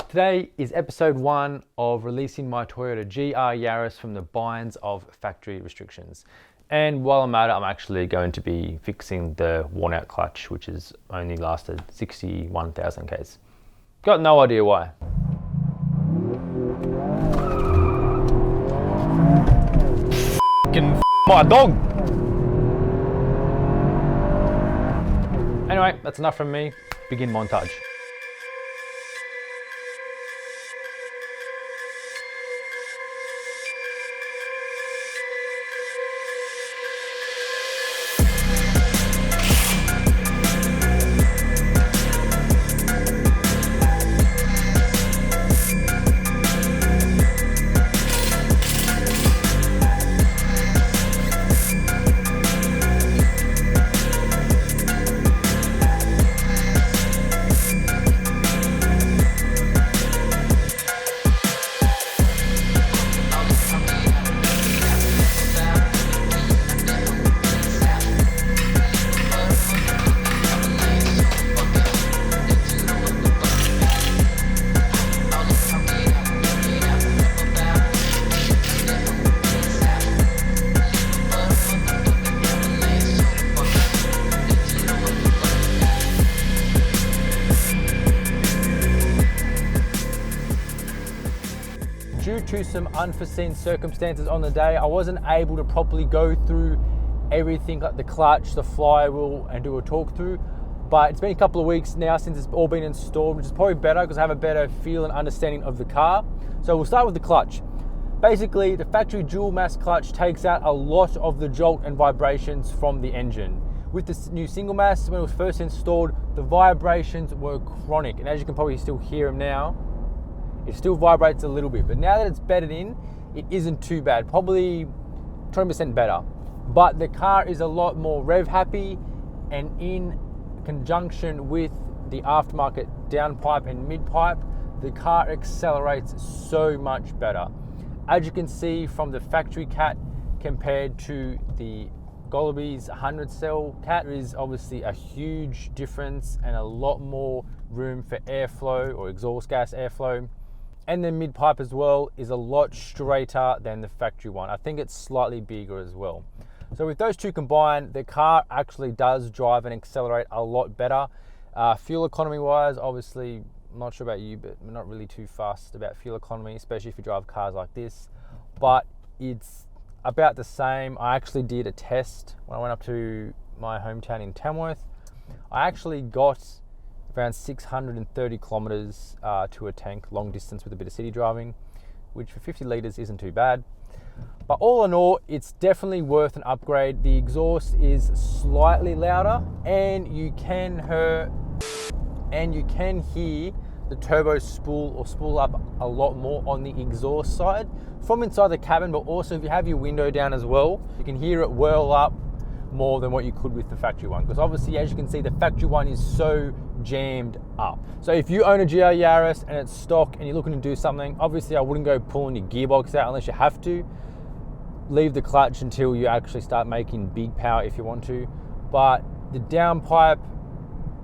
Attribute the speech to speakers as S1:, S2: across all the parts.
S1: Today is episode 1 of releasing my Toyota GR Yaris from the binds of factory restrictions. And while I'm at it, I'm actually going to be fixing the worn out clutch, which has only lasted 61,000 Ks. Got no idea why. F***ing my dog! Anyway, that's enough from me. Begin montage. Due to some unforeseen circumstances on the day, I wasn't able to properly go through everything like the clutch, the flywheel, and do a talk through. But it's been a couple of weeks now since it's all been installed, which is probably better because I have a better feel and understanding of the car. So we'll start with the clutch. Basically, the factory dual mass clutch takes out a lot of the jolt and vibrations from the engine. With the new single mass, when it was first installed, the vibrations were chronic. And as you can probably still hear them now, it still vibrates a little bit, but now that it's bedded in, it isn't too bad, probably 20% better. But the car is a lot more rev happy, and in conjunction with the aftermarket downpipe and mid-pipe, the car accelerates so much better. As you can see from the factory cat compared to the Golleby's 100 cell cat, there is obviously a huge difference and a lot more room for airflow or exhaust gas airflow. And the mid-pipe as well is a lot straighter than the factory one. I think it's slightly bigger as well. So with those two combined, the car actually does drive and accelerate a lot better. Fuel economy wise, obviously, I'm not sure about you, but we're not really too fussed about fuel economy, especially if you drive cars like this. But it's about the same. I actually did a test when I went up to my hometown in Tamworth. I actually got around 630 kilometers to a tank, long distance with a bit of city driving, which for 50 liters isn't too bad. But all in all, it's definitely worth an upgrade. The exhaust is slightly louder, and you can hear the turbo spool up a lot more on the exhaust side from inside the cabin, but also if you have your window down as well, you can hear it whirl up more than what you could with the factory one, because obviously, as you can see, the factory one is so jammed up. So if you own a GR Yaris and it's stock and you're looking to do something, obviously I wouldn't go pulling your gearbox out unless you have to. Leave the clutch until you actually start making big power if you want to. But the downpipe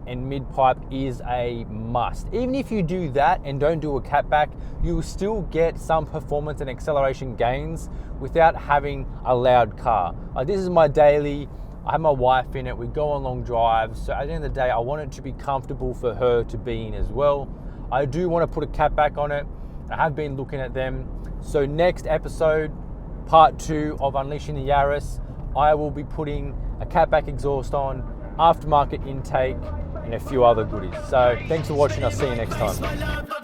S1: and mid-pipe is a must. Even if you do that and don't do a catback, you will still get some performance and acceleration gains without having a loud car. Like, this is my daily. I have my wife in it, we go on long drives, so at the end of the day, I want it to be comfortable for her to be in as well. I do want to put a catback on it. I have been looking at them. So next episode, part 2 of Unleashing the Yaris, I will be putting a catback exhaust on, aftermarket intake, and a few other goodies. So thanks for watching, I'll see you next time.